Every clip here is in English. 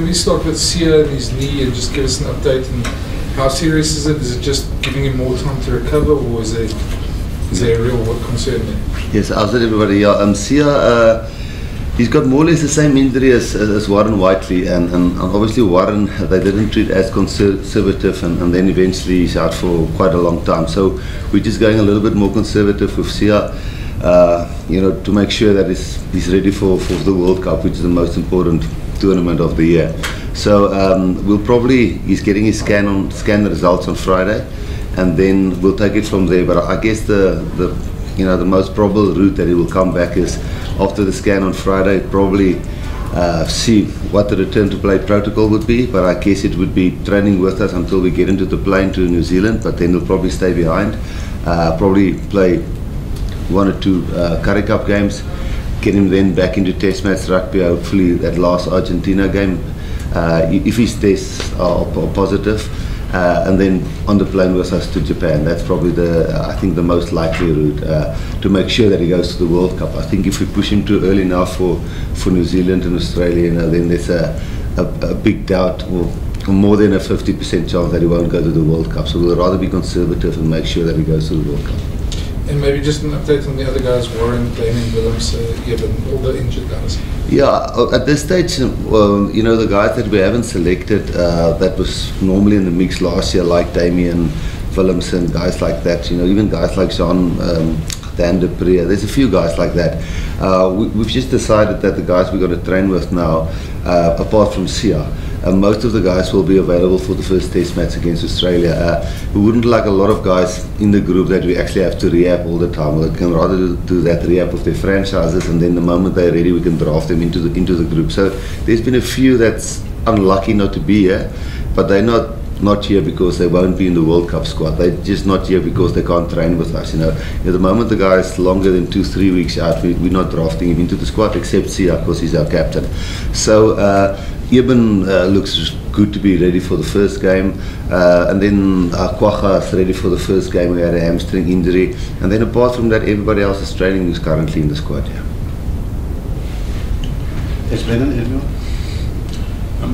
maybe start with Siya and his knee and just give us an update. And how serious is it? Is it just giving him more time to recover, or is there a real concern there? Yes, I'll tell everybody. Yeah, Siya, he's got more or less the same injury as Warren Whiteley, and obviously Warren, they didn't treat as conservative, and then eventually he's out for quite a long time. So we're just going a little bit more conservative with Siya, to make sure that he's ready for the World Cup, which is the most important tournament of the year. So he's getting his scan results on Friday, and then we'll take it from there. But I guess the most probable route that he will come back is after the scan on Friday, probably see what the return to play protocol would be. But I guess it would be training with us until we get into the plane to New Zealand, but then he'll probably stay behind, probably play 1 or 2 Currie Cup games, get him then back into test match rugby, hopefully that last Argentina game, if his tests are positive, and then on the plane with us to Japan. That's probably I think the most likely route to make sure that he goes to the World Cup. I think if we push him too early now for New Zealand and Australia, then there's a big doubt, or more than a 50% chance that he won't go to the World Cup. So we'll rather be conservative and make sure that he goes to the World Cup. And maybe just an update on the other guys, Warren, Damien Willems, all the injured guys. Yeah, at this stage, the guys that we haven't selected, that was normally in the mix last year, like Damien Willems and guys like that, even guys like Jean Dan de Pre, there's a few guys like that. We've just decided that the guys we're going to train with now, apart from Siya, most of the guys will be available for the first test match against Australia. We wouldn't like a lot of guys in the group that we actually have to rehab all the time. We can rather do that rehab with their franchises, and then the moment they're ready, we can draft them into the group. So there's been a few that's unlucky not to be here, but they're not here because they won't be in the World Cup squad. They're just not here because they can't train with us. At the moment the guy is longer than 2-3 weeks out, we're not drafting him into the squad, except Siya, because he's our captain. So Eben looks good to be ready for the first game, and then Kwacha is ready for the first game. We had a hamstring injury, and then apart from that, everybody else is training who's currently in the squad. Yeah. Yes, Brendan, everyone.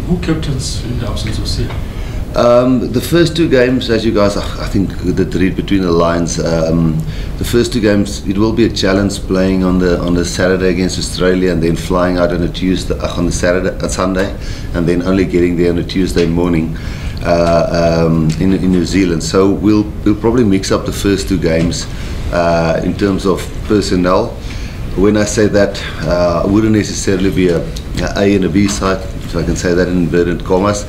Who captains in the absence of Siya? The first 2 games, as you guys, I think, did read between the lines. The first 2 games, it will be a challenge playing on the Saturday against Australia, and then flying out on a Tuesday, on the Sunday, and then only getting there on a Tuesday morning in New Zealand. So we'll probably mix up the first 2 games in terms of personnel. When I say that, it wouldn't necessarily be a A and a B side, if I can say that in inverted commas,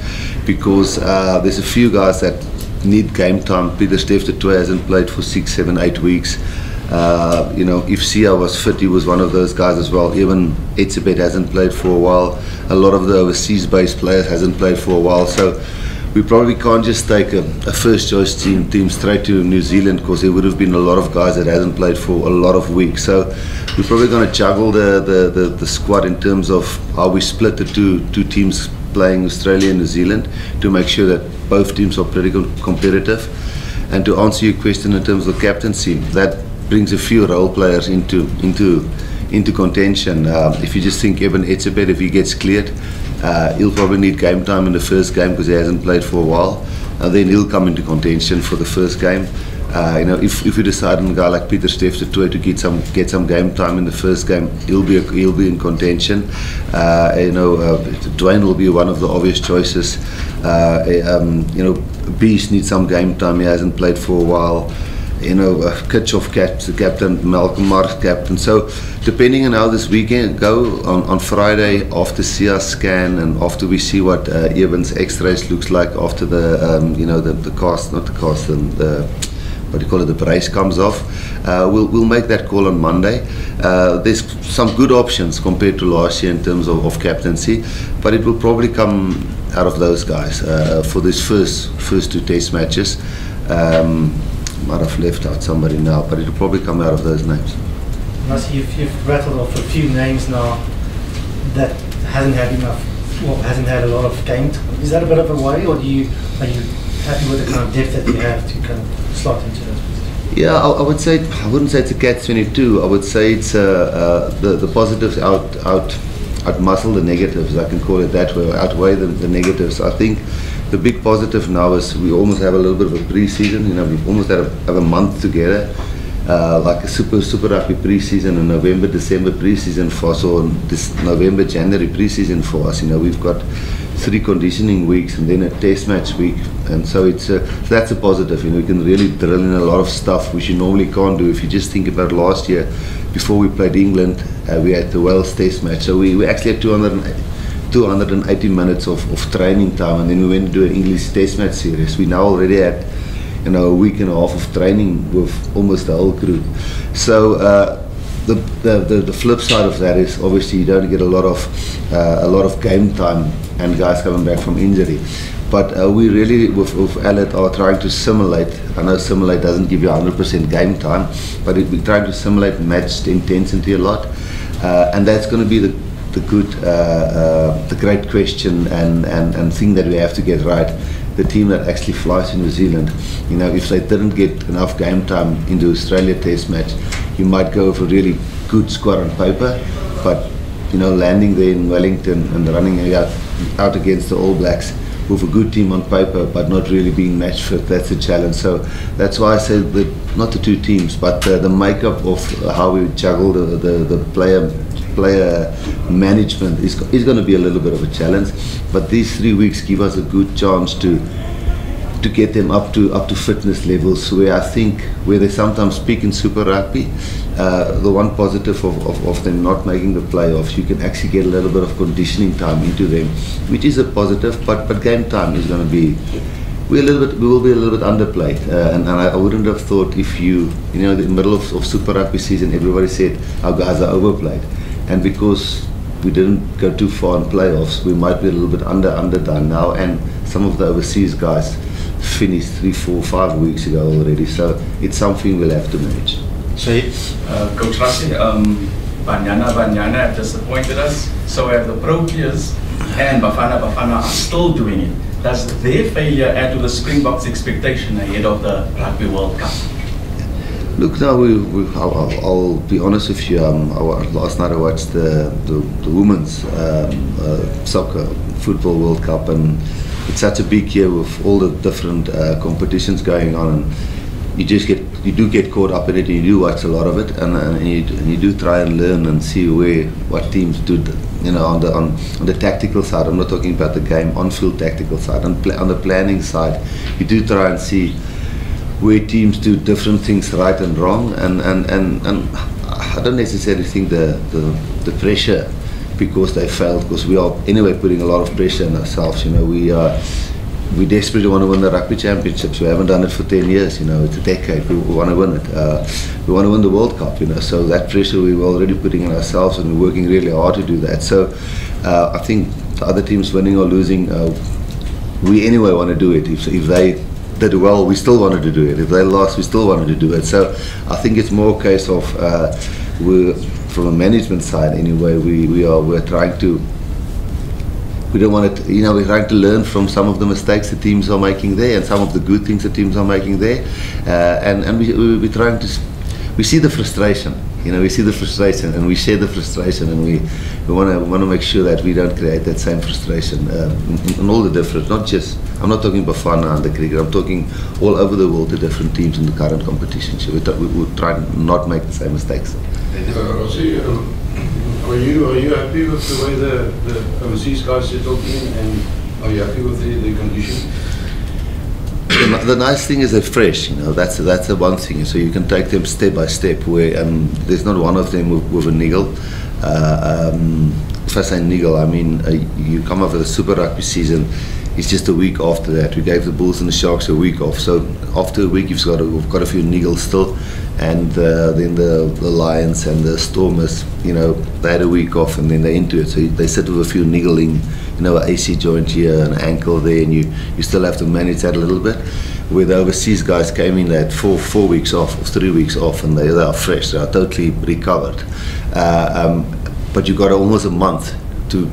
because there's a few guys that need game time. Peter Steff de Toey hasn't played for 6, 7, 8 weeks. If Siya was fit, he was one of those guys as well. Even Etzebeth hasn't played for a while. A lot of the overseas-based players hasn't played for a while. So we probably can't just take a first-choice team straight to New Zealand, because there would have been a lot of guys that hasn't played for a lot of weeks. So we're probably going to juggle the squad in terms of how we split the two teams playing Australia and New Zealand, to make sure that both teams are pretty competitive. And to answer your question in terms of captaincy, that brings a few role players into contention. If you just think Eben Etzebeth, if he gets cleared, he'll probably need game time in the first game because he hasn't played for a while, and then he'll come into contention for the first game. If we decide on a guy like Peter Steff de Toey to get some game time in the first game, he'll be in contention. Dwayne will be one of the obvious choices. Beast needs some game time. He hasn't played for a while. Kitchoff captain, Malcolm Marx captain. So depending on how this weekend go, on Friday after Siya's scan, and after we see what Eben's X-rays looks like after the cast, not the cast, and the brace comes off, we'll make that call on Monday. There's some good options compared to last year in terms of captaincy, but it will probably come out of those guys for these first 2 test matches. Might have left out somebody now, but it'll probably come out of those names. Rassie, you've rattled off a few names now that hasn't had a lot of game time. Is that a bit of a worry, or are you happy with the kind of depth that you have to kind of slot into those positions? Yeah, I wouldn't say it's a catch-22. I would say it's the positives outmuscle the negatives, I can call it that way, or outweigh the negatives. I think the big positive now is we almost have a little bit of a pre-season. You know, we almost have a month together, like a super rugby pre-season, and November, December pre-season for us, or this November, January pre-season for us. You know, we've got 3 conditioning weeks and then a test match week, and so so that's a positive. You know, we can really drill in a lot of stuff which you normally can't do. If you just think about last year, before we played England, we had the Wales test match, so we actually had 280 minutes of training time, and then we went to do an English test match series. We now already had, you know, a week and a half of training with almost the whole crew. So the flip side of that is obviously you don't get a lot of game time and guys coming back from injury. But we really, with Aled, are trying to simulate. I know simulate doesn't give you 100% game time, but we're trying to simulate match intensity a lot, and that's going to be the great question and thing that we have to get right. The team that actually flies to New Zealand, you know, if they didn't get enough game time in the Australia test match, you might go with a really good squad on paper, but you know, landing there in Wellington and running out against the All Blacks with a good team on paper but not really being match fit, that's a challenge. So that's why I said that not the 2 teams, but the makeup of how we juggle the player management is going to be a little bit of a challenge. But these 3 weeks give us a good chance to get them up to fitness levels where I think where they sometimes speak in Super Rugby. The one positive of them not making the playoffs, you can actually get a little bit of conditioning time into them, which is a positive. But game time is going to be, we will be a little bit underplayed, and I wouldn't have thought if you know, in the middle of Super Rugby season, everybody said our guys are overplayed, and because we didn't go too far in playoffs, we might be a little bit underdone now, and some of the overseas guys finished 3, 4, 5 weeks ago already, so it's something we'll have to manage. So, Coach Rassie, Banyana have disappointed us, so have the Pro players, and Bafana are still doing it. Does their failure add to the Springboks' expectation ahead of the Rugby World Cup? Look, now I'll be honest with you. Last night I watched the women's soccer football World Cup, and it's such a big year with all the different competitions going on, and you do get caught up in it, and you do watch a lot of it, and you do try and learn and see what teams do. You know, on the tactical side, I'm not talking about the game, on-field tactical side, on the planning side, you do try and see where teams do different things right and wrong, and I don't necessarily think the pressure because they failed, because we are anyway putting a lot of pressure on ourselves. You know, we desperately want to win the Rugby Championships. We haven't done it for 10 years. You know, it's a decade. We want to win it. We want to win the World Cup. You know, so that pressure we were already putting on ourselves, and we're working really hard to do that. So I think the other teams winning or losing, we anyway want to do it. If they did well, we still wanted to do it. If they lost, we still wanted to do it. So I think it's more a case of from a management side anyway, we're trying to. We don't want it, you know, we're trying to learn from some of the mistakes the teams are making there, and some of the good things the teams are making there, and we're trying to. We see the frustration, you know, we see the frustration, and we share the frustration, and we want to make sure that we don't create that same frustration in all the different. Not just, I'm not talking Bafana and the cricket. I'm talking all over the world, the different teams in the current competition. So we try not make the same mistakes. Rassie, are you happy with the way the overseas guys settled in, and are you happy with the condition? The nice thing is they're fresh, you know, that's the one thing, so you can take them step by step, where there's not one of them with a niggle. If I say niggle, I mean you come up with a Super Rugby season, it's just a week after that. We gave the Bulls and the Sharks a week off, so after a week we've got a few niggles still, and then the Lions and the Stormers, you know, they had a week off and then they're into it, so they sit with a few niggling, you know, an AC joint here, an ankle there, and you still have to manage that a little bit. Where the overseas guys came in, they had 4 weeks off or 3 weeks off, and they are fresh, they are totally recovered. But you got almost a month to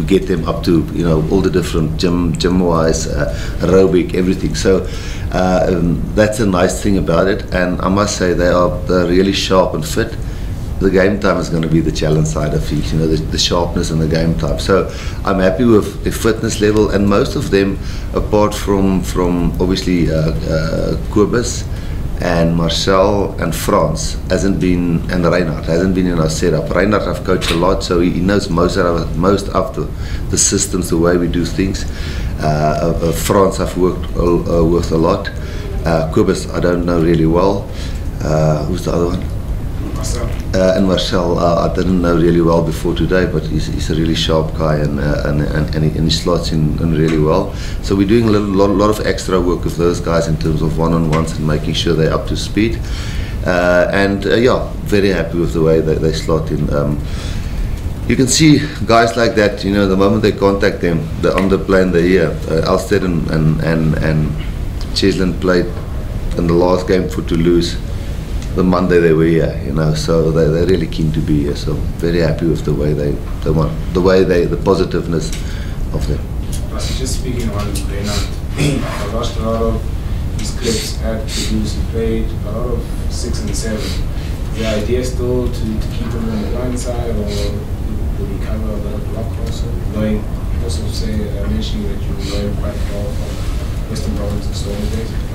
get them up to, you know, all the different gym wise, aerobic, everything. So that's a nice thing about it, and I must say they're really sharp and fit. the game time is going to be the challenge side of it, you know, the sharpness and the game time. So I'm happy with the fitness level, and most of them, apart from obviously Kobus and Marcel and Frans, and Reinhard hasn't been in our setup. Reinhard I've coached a lot, so he knows most of the systems, the way we do things. Frans I've worked with a lot. Kobus I don't know really well. Who's the other one? And Marcel, I didn't know really well before today, but he's a really sharp guy, and he slots in really well. So we're doing a lot of extra work with those guys in terms of one-on-ones and making sure they're up to speed. Yeah, very happy with the way that they slot in. You can see guys like that, you know, the moment they contact them, they're on the plane, they're here. Alstead and Cheslin played in the last game for Toulouse. The Monday they were here, you know, so they're really keen to be here. So very happy with the way the positiveness of them. Just speaking on Reinhard, I watched a lot of his clips at Toulouse. He played a lot of 6 and 7. Is the idea still to keep him on the blind side, or will he cover a lot of block also? Knowing, also mentioning that you learn quite well from Western Province and so on.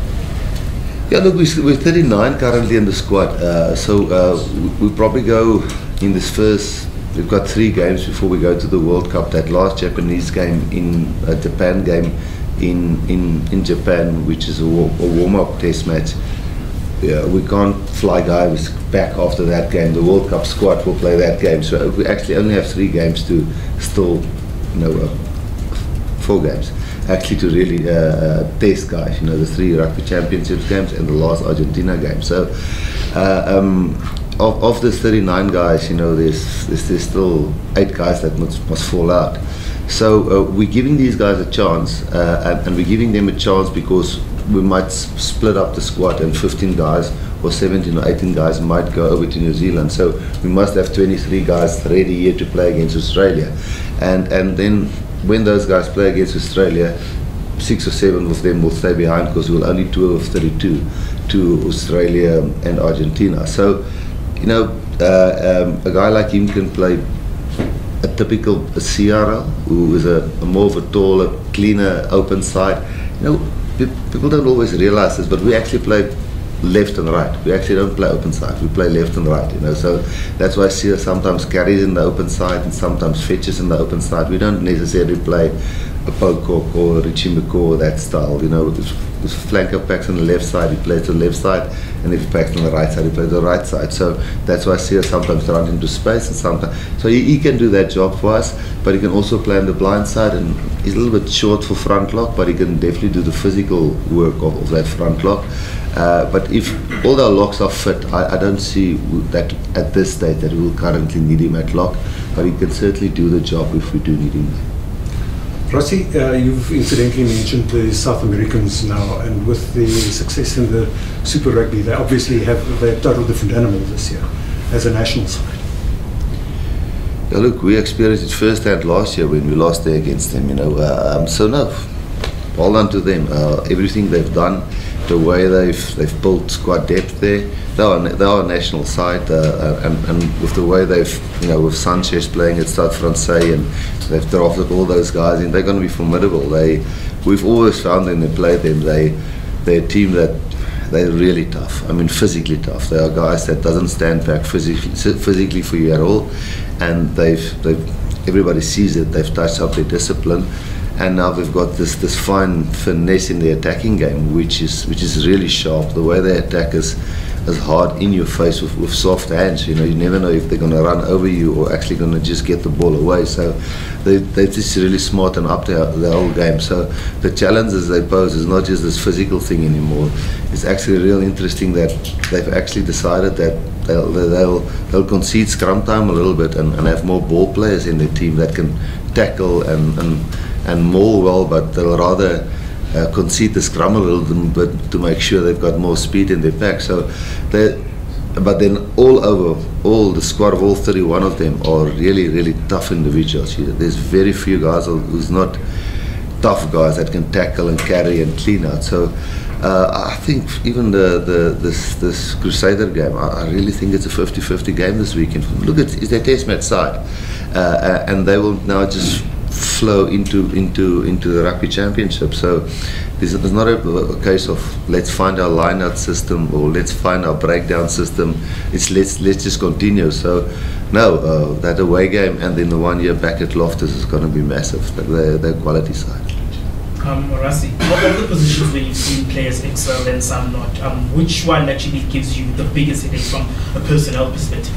Yeah, look, we're 39 currently in the squad, so we probably go in this first. We've got 3 games before we go to the World Cup. That last Japanese game in Japan game in Japan, which is a warm-up test match. Yeah, we can't fly guys back after that game. The World Cup squad will play that game, so we actually only have 3 games to still, you know, 4 games. Actually to really test guys, you know, the 3 Rugby Championship games and the last Argentina game. So of the 39 guys, you know, there's still 8 guys that must fall out. So we're giving these guys a chance, and we're giving them a chance because we might split up the squad, and 15 guys or 17 or 18 guys might go over to New Zealand. So we must have 23 guys ready here to play against Australia, and then when those guys play against Australia, 6 or 7 of them will stay behind because we'll only tour of 32 to Australia and Argentina. So, you know, a guy like him can play a typical Siya, who is a more of a taller, cleaner, open side. You know, people don't always realize this, but we actually play left and right. We actually don't play open side. We play left and right, you know. So that's why Siya sometimes carries in the open side and sometimes fetches in the open side. We don't necessarily play a Pocock or a Richie McCaw, that style, you know. If flanker packs on the left side, he plays to the left side, and if he packs on the right side, he plays to the right side. So that's why Siya sometimes runs into space, and sometimes so he can do that job for us, but he can also play on the blind side, and he's a little bit short for front lock, but he can definitely do the physical work of that front lock. But if all our locks are fit, I don't see that at this stage that we will currently need him at lock, but he can certainly do the job if we do need him. Rassie, you've incidentally mentioned the South Americans now, and with the success in the Super Rugby, they obviously have a total different animal this year as a national side. Yeah, look, we experienced it firsthand last year when we lost there against them, you know. So no, all on to them. Everything they've done, the way they've built squad depth there. They are a national side, and with the way they've, you know, with Sanchez playing at Stade Francais, and they've drafted all those guys in, they're going to be formidable. We've always found when they play them, they're a team that they're really tough. I mean, physically tough. They are guys that doesn't stand back physically for you at all, and everybody sees it. They've touched up their discipline. And now they've got this fine finesse in the attacking game, which is really sharp. The way they attack is hard in your face with soft hands. You know, you never know if they're going to run over you or actually going to just get the ball away. So they're just really smart and up the whole game. So the challenges they pose is not just this physical thing anymore. It's actually real interesting that they've actually decided that they'll concede scrum time a little bit and have more ball players in their team that can tackle and maul well, but they'll rather concede the scrum a little bit to make sure they've got more speed in their pack. So but then all the squad of all 31 of them are really, really tough individuals. There's very few guys who's not tough guys that can tackle and carry and clean out. So I think even this Crusader game, I really think it's a 50-50 game this weekend. Look, it's their test match side, and they will now just flow into the Rugby Championship. So there's not a case of let's find our line-out system or let's find our breakdown system. It's let's just continue. So no, that away game and then the 1 year back at Loftus is going to be massive. The quality side. Rassie, of the positions where you've seen players excel and some not, which one actually gives you the biggest headache from a personnel perspective?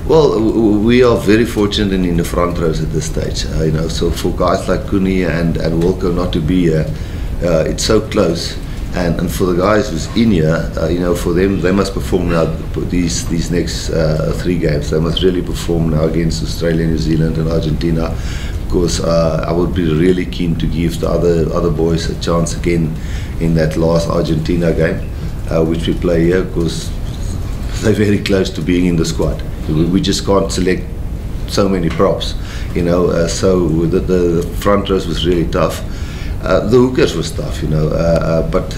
Well, we are very fortunate in the front rows at this stage. You know, so for guys like Kuni and Wilco not to be here, it's so close. And for the guys who's in here, you know, for them, they must perform now these next 3 games. They must really perform now against Australia, New Zealand and Argentina. Because I would be really keen to give the other boys a chance again in that last Argentina game, which we play here, because they're very close to being in the squad. We just can't select so many props, you know. So the front rows was really tough. The hookers was tough, you know. But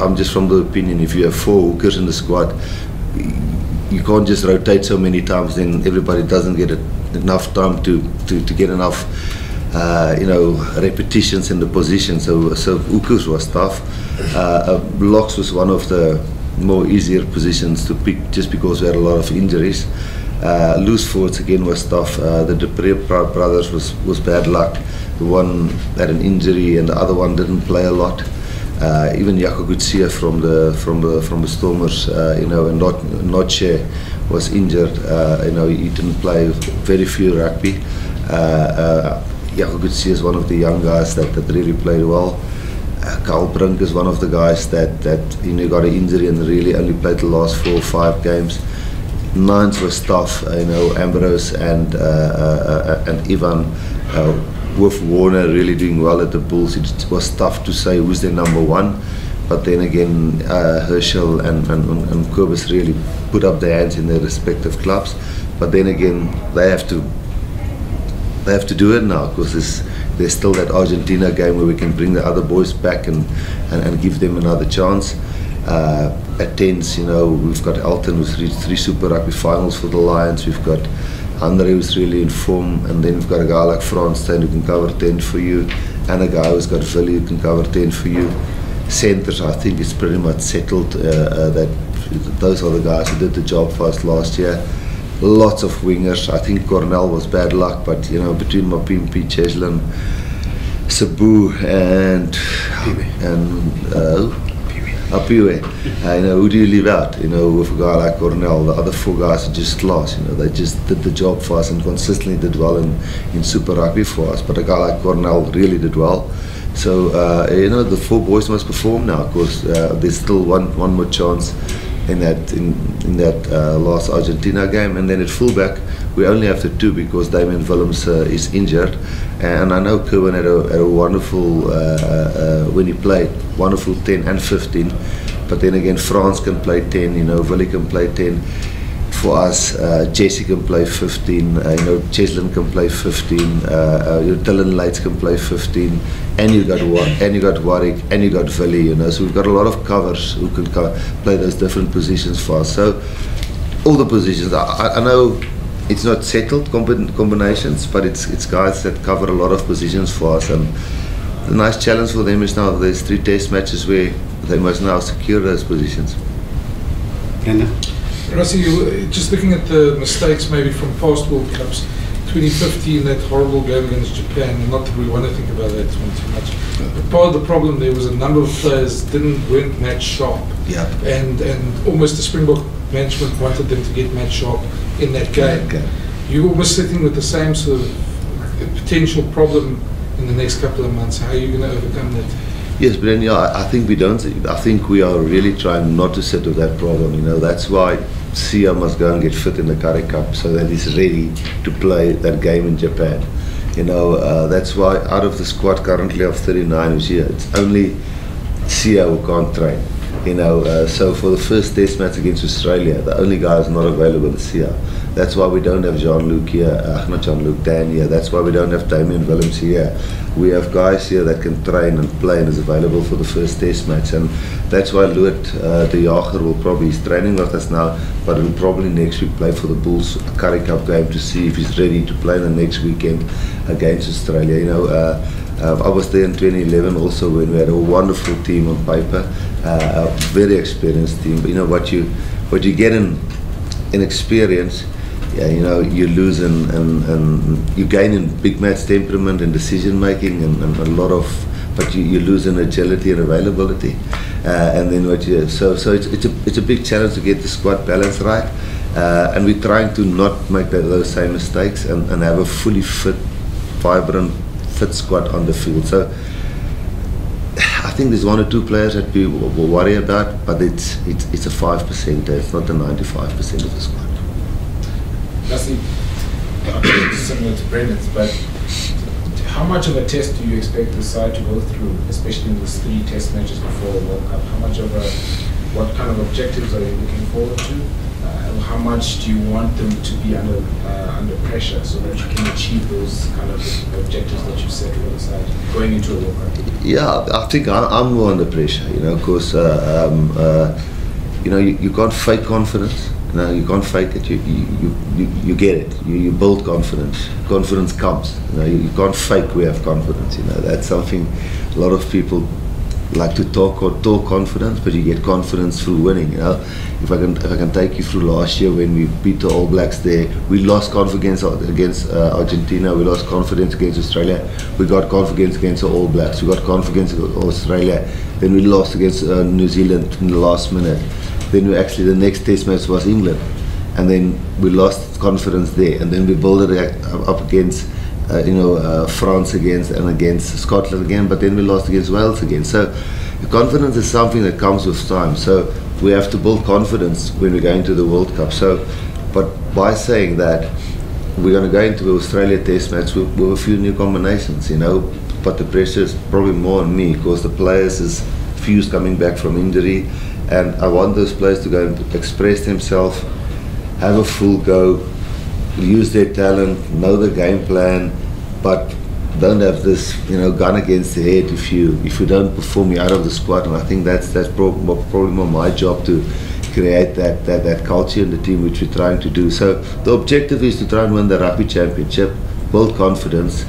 I'm just from the opinion, if you have 4 hookers in the squad, you can't just rotate so many times, then everybody doesn't get enough time to get enough you know, repetitions in the position. So hookers was tough. Blocks was one of the more easier positions to pick just because we had a lot of injuries. Loose forwards again was tough. The Dupree brothers was bad luck. The one had an injury and the other one didn't play a lot. Even Siya Kolisi from the Stormers, you know, and not share was injured. You know, he didn't play very few rugby. Siya Kolisi is one of the young guys that really played well. Carl Brink is one of the guys that you know, got an injury and really only played the last 4 or 5 games. Nines was tough. You know, Ambrose and Ivan. With Warner really doing well at the Bulls, it was tough to say who's their number 1, but then again Herschel and Kobus really put up their hands in their respective clubs. But then again they have to do it now, because there's still that Argentina game where we can bring the other boys back and give them another chance. At 10s, you know, we've got Elton who's reached 3 Super Rugby finals for the Lions. We've got Andre who's really in form, and then we've got a guy like Frans Steyn who can cover 10 for you, and a guy who's got Philly who can cover 10 for you. Centres, I think it's pretty much settled that those are the guys who did the job for us last year. Lots of wingers. I think Cornell was bad luck, but you know, between Mapimpi, Cheslin, Sabu and Apiwe, you know, who do you leave out? You know, with a guy like Cornell, the other 4 guys are just class. You know, they just did the job for us and consistently did well in Super Rugby for us. But a guy like Cornell really did well. So you know, the 4 boys must perform now, because there's still one more chance in that last Argentina game. And then at fullback, we only have the 2 because Damian Willems is injured. And I know Kerwin had a wonderful, when he played, wonderful 10 and 15. But then again, Frans can play 10, you know, Willie can play 10. For us, Jesse can play 15, you know, Cheslin can play 15, Dylan Lights can play 15, and you got Warwick, and you got Willie, you know. So we've got a lot of covers who can play those different positions for us. So all the positions, I know it's not settled combinations, but it's guys that cover a lot of positions for us. And the nice challenge for them is now there's 3 test matches where they must now secure those positions. Rassie, just looking at the mistakes maybe from past World Cups, 2015, that horrible game against Japan, not that we want to think about that one too much, but part of the problem there was a number of players weren't match sharp. Yeah. And almost the Springbok management wanted them to get match sharp in that game. Okay. You're almost sitting with the same sort of potential problem in the next couple of months. How are you going to overcome that? Yes, Bren, yeah, I think we don't. I think we are really trying not to sit with that problem. You know, that's why Siya must go and get fit in the Currie Cup so that he's ready to play that game in Japan. You know, that's why out of the squad currently of 39 who's here, it's only Siya who can't train. You know, so for the first test match against Australia, the only guy who's not available is Siya. That's why we don't have Jean-Luc here, not Jean-Luc, Dan here. That's why we don't have Damien Willems here. We have guys here that can train and play and is available for the first test match. And that's why Loet de Jager will probably, he's training with us now, but will probably next week play for the Bulls Currie Cup game to see if he's ready to play the next weekend against Australia. You know, I was there in 2011 also when we had a wonderful team on paper, a very experienced team. But you know what you get in experience, yeah, you know, you lose and you gain in big match temperament and decision making and a lot of, but you lose in agility and availability. And then so it's a big challenge to get the squad balance right, and we're trying to not make those same mistakes and have a fully fit, vibrant, fit squad on the field. So I think there's 1 or 2 players that we will worry about, but it's a 5%. It's not the 95% of the squad. Rassie, similar to Brendan's, but how much of a test do you expect the side to go through, especially in these 3 test matches before the World Cup? What kind of objectives are you looking forward to? How much do you want them to be under pressure so that you can achieve those kind of objectives that you set for the side going into a World Cup? Yeah, I think I'm more under pressure, you know, because you know, you can't fake confidence. You know, you can't fake it. You get it. You build confidence. Confidence comes. You know, you can't fake. We have confidence. You know, that's something a lot of people like to talk confidence, but you get confidence through winning. You know, if I can take you through last year when we beat the All Blacks there, we lost confidence against Argentina. We lost confidence against Australia. We got confidence against the All Blacks. We got confidence against Australia. Then we lost against New Zealand in the last minute. Then the next test match was England, and then we lost confidence there, and then we built it up against France against Scotland again, but then we lost against Wales again. So confidence is something that comes with time. So we have to build confidence when we go into the World Cup. So, but by saying that, we're going to go into the Australia test match with a few new combinations, you know, but the pressure is probably more on me because the players is few coming back from injury. And I want those players to go and express themselves, have a full go, use their talent, know the game plan, but don't have this, you know, gun against the head if you don't perform, you're out of the squad. And I think that's probably more my job to create that culture in the team, which we're trying to do. So the objective is to try and win the Rugby Championship, build confidence,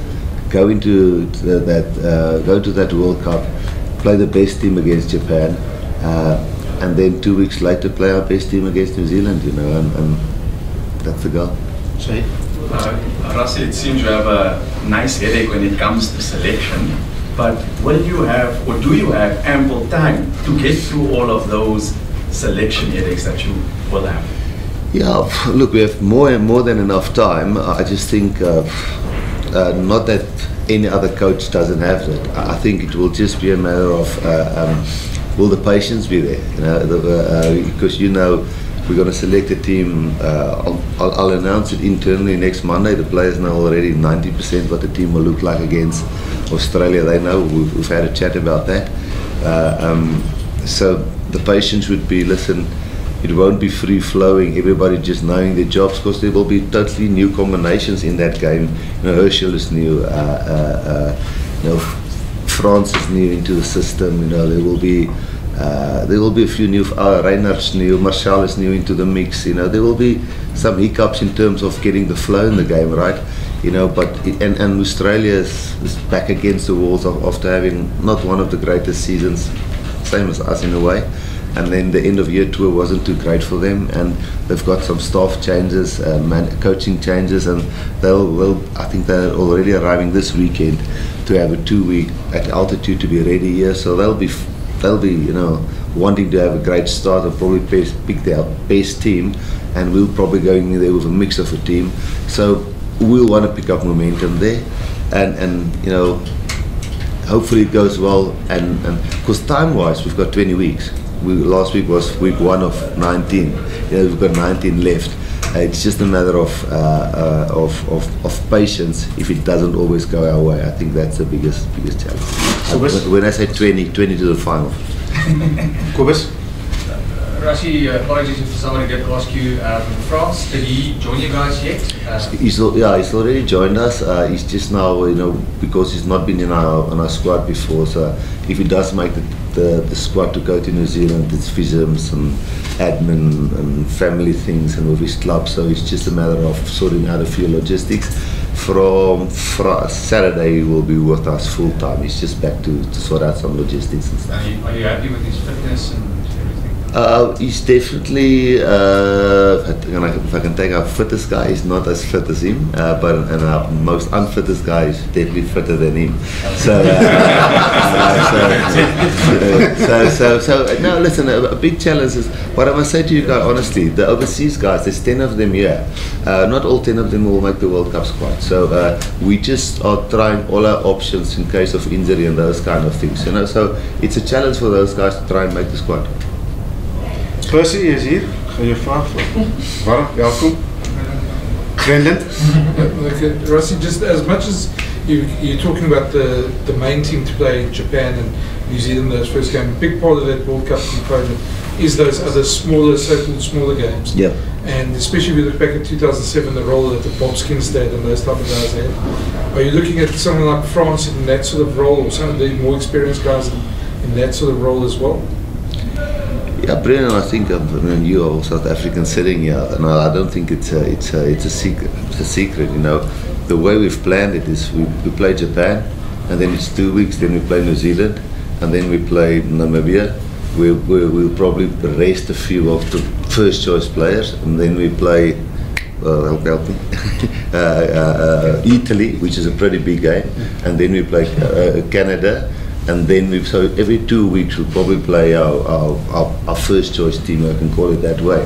go into that World Cup, play the best team against Japan. And then 2 weeks later play our best team against New Zealand, you know, and that's the goal. Rassie, it seems you have a nice headache when it comes to selection, but will you have, or do you have ample time to get through all of those selection headaches that you will have? Yeah, look, we have more than enough time. I just think not that any other coach doesn't have that. I think it will just be a matter of will the patience be there? You know, because you know we're going to select a team. I'll announce it internally next Monday. The players know already 90% what the team will look like against Australia. They know. We've had a chat about that. So the patience would be, listen, it won't be free flowing. Everybody just knowing their jobs, because there will be totally new combinations in that game. You know, Herschel is new. You know, France is new into the system. You know, there will be a few new. Reinhardt's new. Marshall is new into the mix. You know, there will be some hiccups in terms of getting the flow in the game, right? You know, but and Australia is back against the walls after having not one of the greatest seasons, same as us in a way. And then the end of year tour wasn't too great for them, and they've got some staff changes, coaching changes, and I think they're already arriving this weekend to have a 2 week at altitude to be ready here. So they'll be you know, wanting to have a great start and probably pick their best team, and we'll probably go in there with a mix of a team. So we'll want to pick up momentum there, and you know, hopefully it goes well. And because time-wise, we've got 20 weeks. Last week was week 1 of 19. You know, we've got 19 left. It's just a matter of patience. If it doesn't always go our way, I think that's the biggest challenge. When I say 20 to the final. Kobus? Rassie, apologies if somebody did ask you from France. Did he join you guys yet? He's already joined us. He's just now, because he's not been in our squad before. So if he does make the squad to go to New Zealand, it's visums and admin and family things and with his club. So it's just a matter of sorting out a few logistics. From Saturday, he will be with us full time. He's just back to sort out some logistics and stuff. Are you happy with his fitness and everything? He's definitely, if I can take our fittest guy, he's not as fit as him, but our most unfittest guy is definitely fitter than him. So, no, listen, a big challenge is, what I must say to you guys, honestly, the overseas guys, there's 10 of them here. Not all 10 of them will make the World Cup squad. So we just are trying all our options in case of injury and those kind of things. So it's a challenge for those guys to try and make the squad. Rassie is hier. Ga je vraag voor. Warm, welkom. Brendan. Rassie, just as much as you're talking about the main team to play Japan and New Zealand those first games, a big part of that World Cup component is those other smaller, so-called smaller games. Yeah. And especially if you look back at 2007, the role that the Bob Skinstad and those type of guys had. Are you looking at someone like France in that sort of role, or some of the more experienced guys in that sort of role as well? Yeah, Brennan, I think you are South African sitting here, and I don't think it's a secret. It's a secret, The way we've planned it is we play Japan, and then it's 2 weeks. Then we play New Zealand, and then we play Namibia. We'll probably rest a few of the first choice players, and then we play help me, Italy, which is a pretty big game, and then we play Canada. And then so every 2 weeks we'll probably play our first choice team, I can call it that way.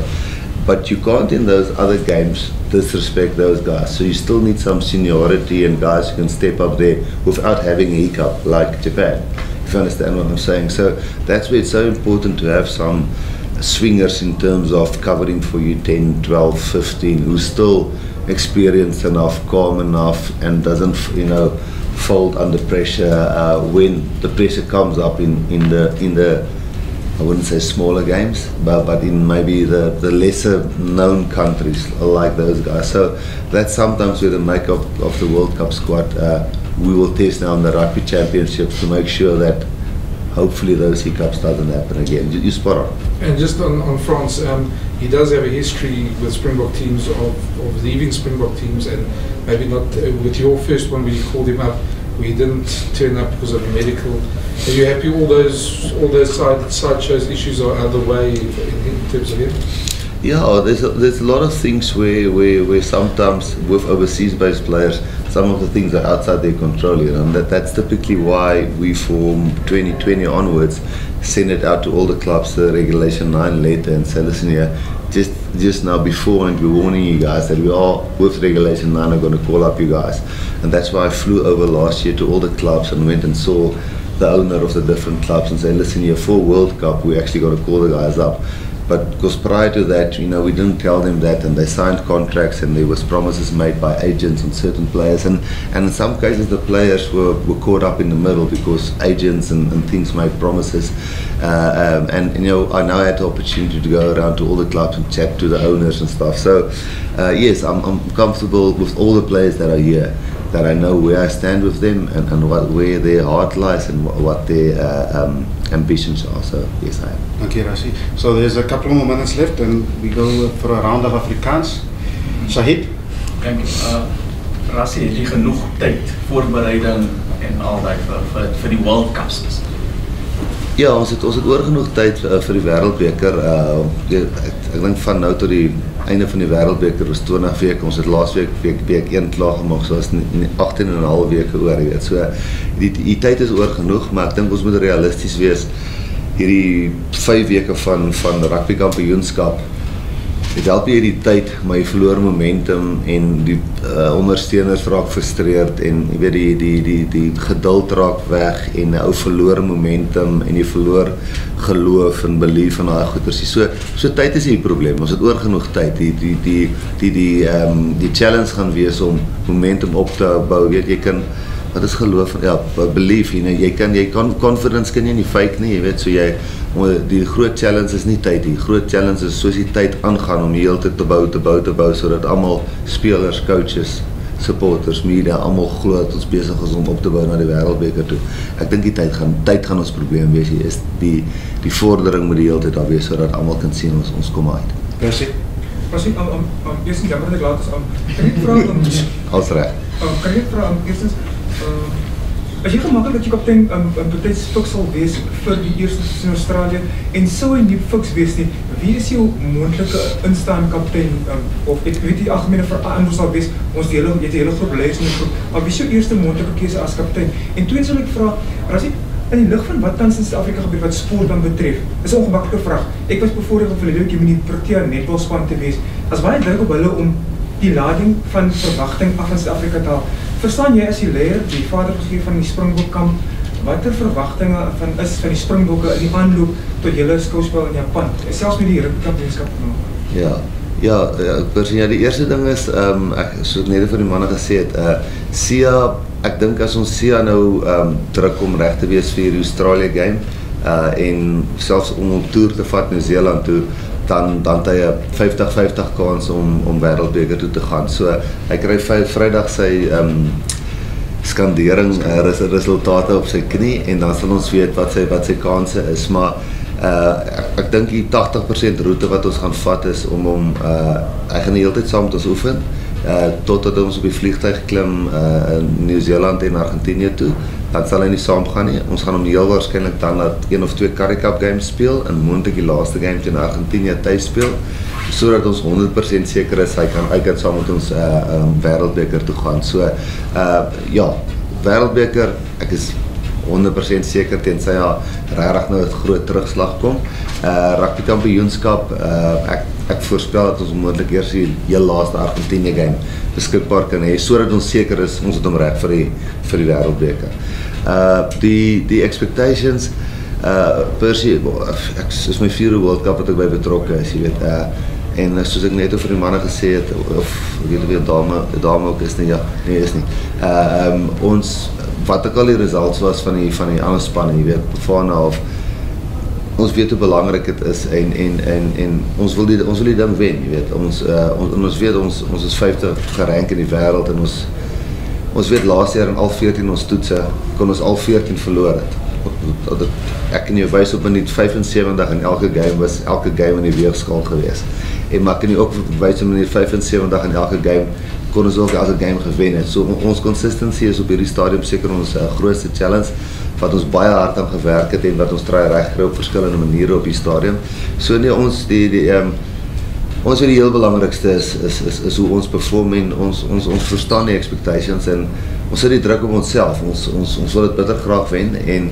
But you can't in those other games disrespect those guys. So you still need some seniority and guys who can step up there without having a hiccup like Japan, if you understand what I'm saying. So that's where it's so important to have some swingers in terms of covering for you 10, 12, 15, who's still experienced enough, calm enough, and doesn't, fold under pressure when the pressure comes up in the I wouldn't say smaller games, but in maybe the lesser known countries like those guys. So that's sometimes where the makeup of the World Cup squad we will test now in the Rugby Championships to make sure that hopefully those hiccups doesn't happen again. You spot on. And just on France, he does have a history with Springbok teams of leaving Springbok teams, and maybe not with your first one where you called him up, where he didn't turn up because of medical. Are you happy all those side shows issues are out of the way in terms of him? Yeah, there's a lot of things where sometimes with overseas based players, some of the things are outside their control, and that's typically why we from 2020 onwards send it out to all the clubs, the Regulation 9 letter, and say, listen here, just now before, and we're warning you guys that we are with Regulation 9 are going to call up you guys. And that's why I flew over last year to all the clubs and went and saw the owner of the different clubs and say, listen here, for World Cup we actually got to call the guys up. But because prior to that, we didn't tell them that, and they signed contracts, and there was promises made by agents on certain players, and in some cases the players were caught up in the middle because agents and things made promises. And I now had the opportunity to go around to all the clubs and chat to the owners and stuff. So yes, I'm comfortable with all the players that are here, that I know where I stand with them and where their heart lies and what their ambitions are. So yes, I am. Thank you, Rassie. So there's a couple more minutes left and we go for a round of Afrikaans. Shahid? Thank you. Rassie, het jy genoeg tyd, voorbereiding en al die vir die World Cups? Ja, ons het oor genoeg tyd vir die Wêreldbeker. Ek dink van nou tot die einde van die Wêreldbeker was 20 weke. Ons het laas week 1 klaar gemaak, so is 18,5 weke oor, jy weet. So die tyd is oor genoeg, maar ek dink ons moet realisties wees. Hierdie 5 weke van rugby kampioenskap, het help jy die tyd, maar jy verloor momentum en die ondersteuners raak frustreerd en jy weet die geduld raak weg en ou verloor momentum en jy verloor geloof en belief in daai goeders. So tyd is nie die probleem, ons het oor genoeg tyd. Die challenge gaan wees om momentum op te bou. Weet jy kan wat is geloof? Ja, belief, jy kan confidence kan jy nie fake nie, jy weet, so die groot challenge is nie tyd, die groot challenge is soos die tyd aangaan om die hele tyd te bou, sodat almal spelers, coaches, supporters, media, almal glo dat ons besig is om op te bou na die wêreldbeker toe. Ek dink die tyd gaan ons probleem wees, is die vordering moet die hele tyd daar wees, sodat almal kan sien ons kom uit. Rassie? Rassie, eerst niet jammer dat ik laat is, kan ik vragen, Als reg. kan ik vragen, eerstens, as jy gemakkelijk dat jy kaptein betyds fiks sal wees vir die eerste in Australië, en sou hy nie fiks wees nie, wie is jou moontlike instaan kaptein, of ek weet die algemene antwoord sal wees, jy het die hele groep leiers in die groep, maar wie is jou eerste moontlike keuse as kaptein? En tweede sal ek vraag, Rassie, in die lig van wat tans in Suid-Afrika gebeur wat sport dan betref, is 'n ongemaklike vraag. Ek was bevoorreg om verlede week in die Protea netbalspan te wees. As baie druk op hulle om die lading van verwagting af in Suid-Afrika te haal. Verstaan jy as die leier, die vader gegee van die Springbok kamp, watter verwagtinge van die Springbokke in die aanloop tot julle skouspel in Japan, selfs met die Rugby Championship? Ja, die eerste ding is, soos ek net vir die manne gesê het, Siya, ek dink as ons Siya nou druk om reg te wees vir die Australia game, en selfs om toer te vat New Zealand toe, dan het hy 'n 50-50 kans om wêreldbeker toe te gaan. So hy kry Vrydag sy skandering resultate op sy knie, en dan sal ons weet wat sy kanse is, maar ek dink die 80% roete wat ons gaan vat is om hom, hy gaan die hele tyd saam met ons oefen, totdat ons op die vliegtuig klim in New Zealand en Argentinië toe, dan sal hy nie saam gaan nie. Ons gaan hom heel waarskynlik dan dat 1 of 2 Currie Cup games speel, en moontlik die laaste game teen Argentinië tuis speel, sodat ons 100% seker is hy kan saam met ons wêreldbeker toe gaan. So ja, wêreldbeker, ek is 100% seker tensy regtig nou 'n groot terugslag kom. Rugby kampioenskap, ek voorspel dat ons moontlik eers die heel laaste Argentinië game beskikbaar kan hê, sodat ons seker is ons het hom reg vir die wêreldbeker. Die expectations, Persie, ek is my 4de World Cup wat ek by betrokke is, jy weet, en soos ek net vir die manne gesê het, of ek weet nie, dame ook is nie, ja, nee is nie, ons, wat ek al die results was van die ander spanne, jy weet, van af, ons weet hoe belangrik het is, en ons wil die ding wen, jy weet, ons weet, ons is 50 gerank in die wêreld, en ons weet laas jaar in al 14 ons toetse, kon ons al 14 verloor het. Ek kan jou wys op minuut 75 en elke game in die weegskaal gewees. Maar ek kan jou ook wys op minuut 75 en elke game kon ons ook elke game gewen het. So ons consistency is op hierdie stadium seker ons grootste challenge, wat ons baie hard aan gewerk het en wat ons try regkry op verskillende maniere op die stadium. So nee, ons weet die heel belangrikste is hoe ons perform, en ons verstaan die expectations, en ons sit die druk op onsself, ons wil dit bitter graag wen, en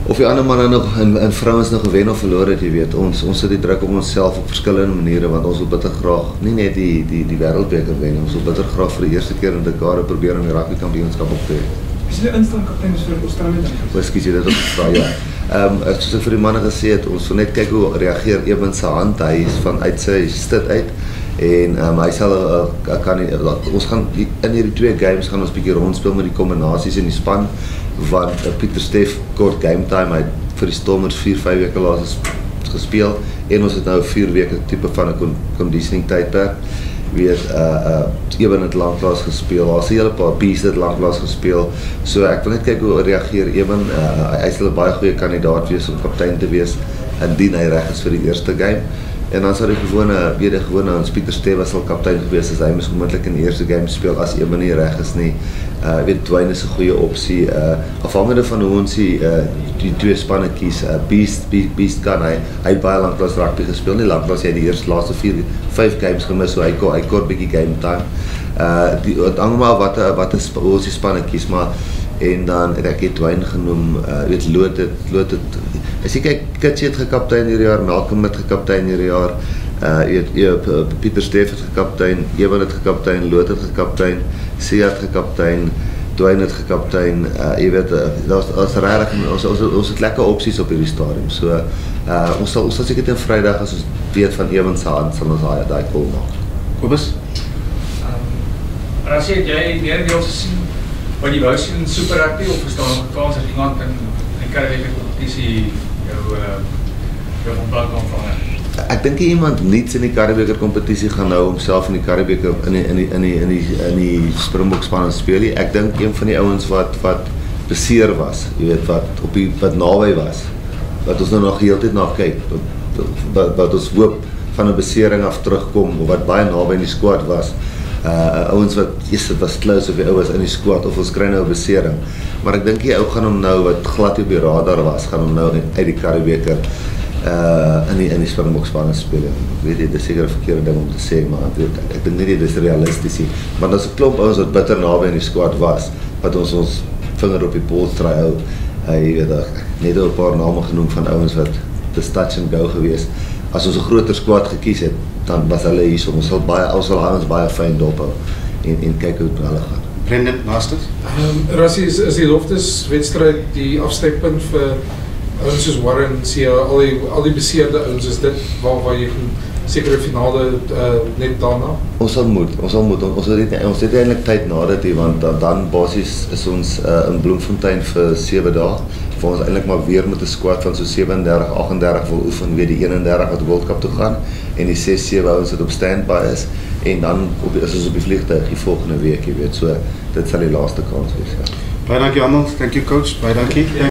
of die ander manne nog en vrouens nog gewen of verloor het, jy weet, ons sit die druk op onsself op verskillende maniere, want ons wil bitter graag nie net die wêreldbeker wen, ons wil bitter graag vir die eerste keer in dekade probeer om die Rugby Championship op te hê. Is die instaan kaptein vir Australië dan? Kies jy dit op gevra, ja. Soos ek vir die manne gesê het, ons wil net kyk hoe reageer Eben se hand, hy is vanuit sy stit uit, en hy sal ons gaan in hierdie 2 games gaan ons bietjie rondspeel met die kombinasies in die span, want Pieter Steff kort game time, hy het vir die Stormers 4-5 weke laas gespeel, en ons het nou 4 weke tipe van 'n conditioning tydperk. Weet, Eben het lanklaas gespeel, daar is 'n hele paar B's het lanklaas gespeel, so ek wil net kyk hoe reageer Eben, hy sal 'n baie goeie kandidaat wees om kaptein te wees, indien hy reg is vir die eerste game, en dan sal die gewone ons Pieter Steff sal kaptein gewees, as hy moontlik in die eerste game speel, as Eben nie reg is nie, weet, Dwayne is 'n goeie opsie, afhangende van hoe ons die 2 spanne kies, Beast kan, hy het baie lanklaas rugby gespeel, nie lanklaas, hy die laaste 4-5 games gemis, so hy kort bietjie game time, het hang maar wat hoe ons die spanne kies, maar, en dan het ek Dwayne genoem, weet, Loot het, as jy kyk, Kitsie het gekaptein hierdie jaar, Malcolm het gekaptein hierdie jaar, Pieter Steff het gekaptein, Eben het gekaptein, Loot het gekaptein, Siya het gekaptein, Dwayne het gekaptein, jy weet, ons het lekker opsies op hierdie stadium, so ons sal seker teen Vrydag, as ons weet van Eben se hand, sal ons daai call maak. Kobus? Rassie, het jy meer deel gesien Wat jy wou sien in Super Rugby of is daar 'n kans dat iemand in die Karibiese kompetisie jou ontbak kan verander? Ek dink iemand niets in die Karibiese kompetisie gaan nou homself in die Karibiese in die Springbok span speel nie. Ek dink een van die ouens wat beseer was, jy weet wat naby was, wat ons nou nog heeltyd na kyk, wat ons hoop van 'n besering af terugkom, of wat baie naby in die squad was. Ouens wat, dit was close of die ou was in die squad, of ons kry nou 'n besering. Maar ek dink die ou gaan hom nou, wat glad op die radar was, gaan hom nou uit die Karibiese in die Springbok span speel. Ek weet nie, dit is seker 'n verkeerde ding om te sê, maar ek dink nie dit is realisties nie. Maar daar's 'n klomp ouens wat bitter naby in die squad was, wat ons vinger op die pols try hou. Jy weet, net 'n paar name genoem van ouens wat dis touch and go gewees. As ons 'n groter squad gekies het, dan was hulle hier, ons sal ons baie fyn dophou en kyk hoe hulle gaan. Brendan, laatste? Rassie, is die Loftus-wedstryd die afsteekpunt vir ouens soos Warren, Siya, al die beseerde ouens, is dit waar jy sekere finale net daarna? Ons sal moet. Ons het eintlik tyd na dit, want dan basies is ons in Bloemfontein vir 7 dae. Vir ons eintlik maar weer met 'n squad van so 37, 38 wil oefen, weer die 31 wat World Cup toe gaan, en die 6, 7 ouens wat op standby is, en dan is ons op die vliegtuig die volgende week, jy weet, so dit sal die laaste kans wees. Ja. Baie dankie almal, thank you coach, baie dankie.